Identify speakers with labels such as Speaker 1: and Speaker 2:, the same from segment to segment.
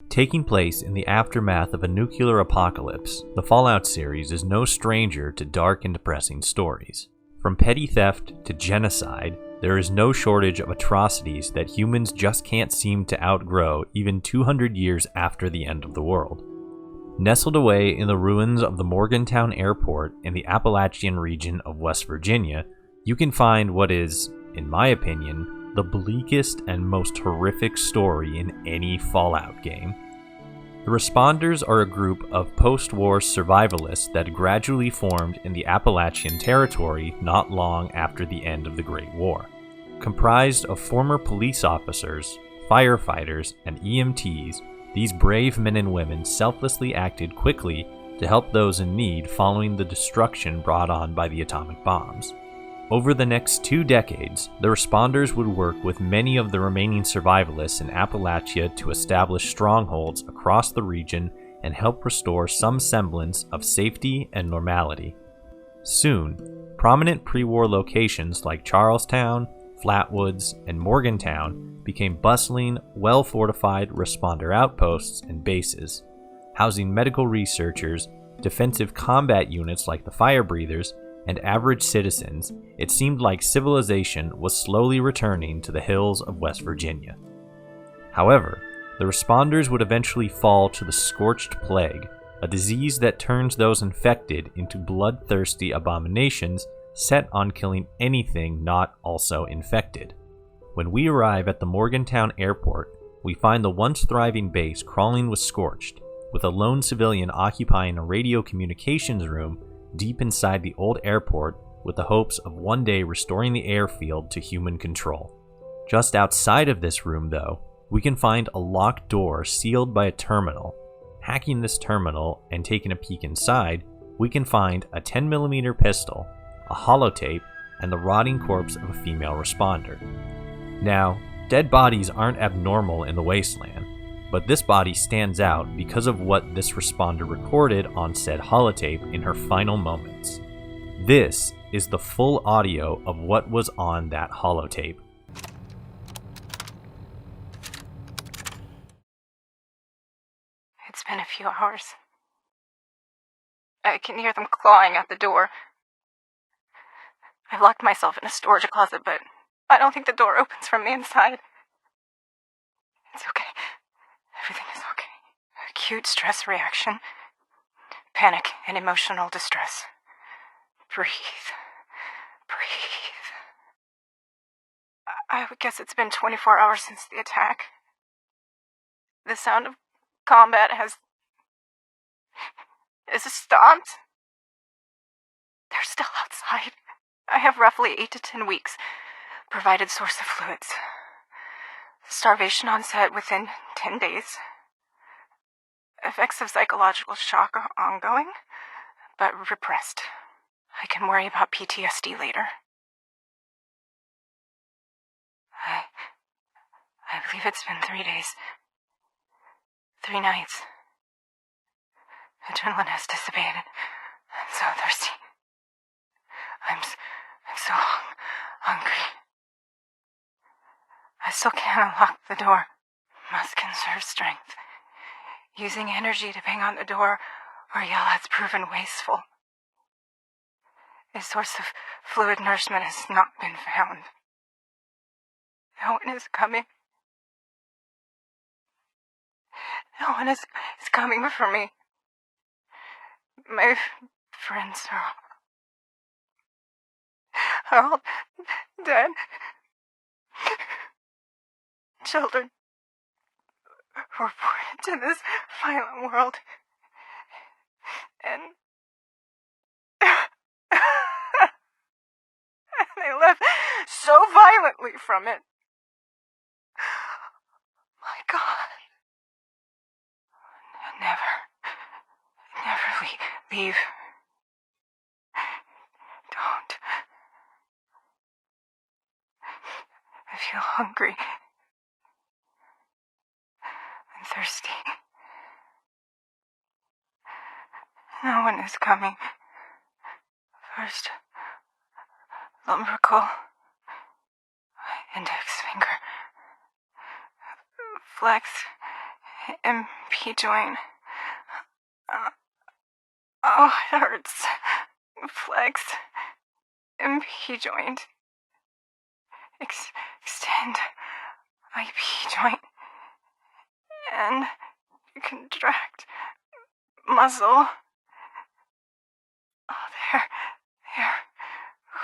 Speaker 1: Taking place in the aftermath of a nuclear apocalypse, the Fallout series is no stranger to dark and depressing stories. From petty theft to genocide, there is no shortage of atrocities that humans just can't seem to outgrow even 200 years after the end of the world. Nestled away in the ruins of the Morgantown Airport in the Appalachian region of West Virginia, you can find what is, in my opinion, the bleakest and most horrific story in any Fallout game. The Responders are a group of post-war survivalists that gradually formed in the Appalachian Territory not long after the end of the Great War. Comprised of former police officers, firefighters, and EMTs, these brave men and women selflessly acted quickly to help those in need following the destruction brought on by the atomic bombs. Over the next 2 decades, the Responders would work with many of the remaining survivalists in Appalachia to establish strongholds across the region and help restore some semblance of safety and normality. Soon, prominent pre-war locations like Charlestown, Flatwoods, and Morgantown became bustling, well-fortified responder outposts and bases, housing medical researchers, defensive combat units like the Fire Breathers, and average citizens. It seemed like civilization was slowly returning to the hills of West Virginia. However, the Responders would eventually fall to the Scorched Plague, a disease that turns those infected into bloodthirsty abominations set on killing anything not also infected. When we arrive at the Morgantown Airport, we find the once thriving base crawling with Scorched, with a lone civilian occupying a radio communications room deep inside the old airport with the hopes of one day restoring the airfield to human control. Just outside of this room, though, we can find a locked door sealed by a terminal. Hacking this terminal and taking a peek inside, we can find a 10mm pistol, a holotape, and the rotting corpse of a female responder. Now, dead bodies aren't abnormal in the Wasteland, but this body stands out because of what this responder recorded on said holotape in her final moments. This is the full audio of what was on that holotape.
Speaker 2: It's been a few hours. I can hear them clawing at the door. I've locked myself in a storage closet, but I don't think the door opens from the inside. It's okay. Everything is okay. Acute stress reaction. Panic and emotional distress. Breathe. Breathe. I would guess it's been 24 hours since the attack. The sound of combat is stopped. They're still outside. I have roughly 8 to 10 weeks. Provided source of fluids. Starvation onset within 10 days. Effects of psychological shock are ongoing, but repressed. I can worry about PTSD later. I believe it's been 3 days. 3 nights. Adrenaline has dissipated. I'm so thirsty. I'm so hungry. I still can't unlock the door. Must conserve strength. Using energy to bang on the door or yell has proven wasteful. A source of fluid nourishment has not been found. No one is coming. No one is coming for me. My friends are all dead. Children were born into this violent world, and they left so violently from it. My God. Never leave. Don't. I feel hungry. I'm thirsty. No one is coming. First, lumbrical, index finger, flex, MP joint. Oh, it hurts. Flex. MP joint. Extend. IP joint. And contract. Muscle. Oh, there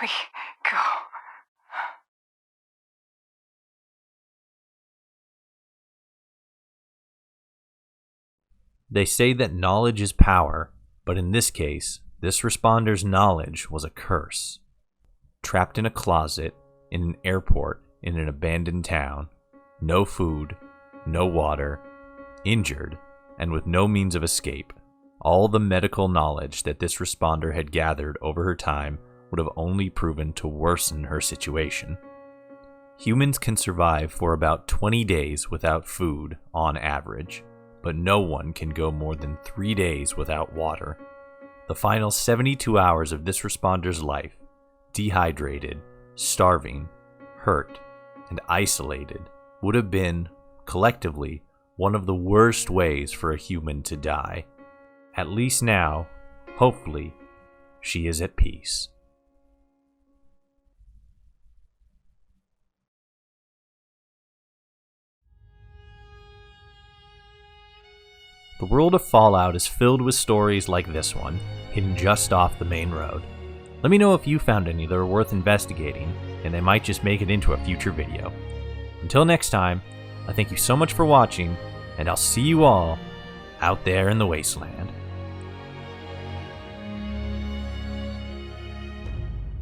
Speaker 2: we go.
Speaker 1: They say that knowledge is power, but in this case, this responder's knowledge was a curse. Trapped in a closet, in an airport, in an abandoned town, no food, no water, injured, and with no means of escape, all the medical knowledge that this responder had gathered over her time would have only proven to worsen her situation. Humans can survive for about 20 days without food on average, but no one can go more than 3 days without water. The final 72 hours of this responder's life, dehydrated, starving, hurt, and isolated, would have been, collectively, one of the worst ways for a human to die. At least now, hopefully, she is at peace. The world of Fallout is filled with stories like this one, hidden just off the main road. Let me know if you found any that are worth investigating, and they might just make it into a future video. Until next time, I thank you so much for watching, and I'll see you all out there in the Wasteland.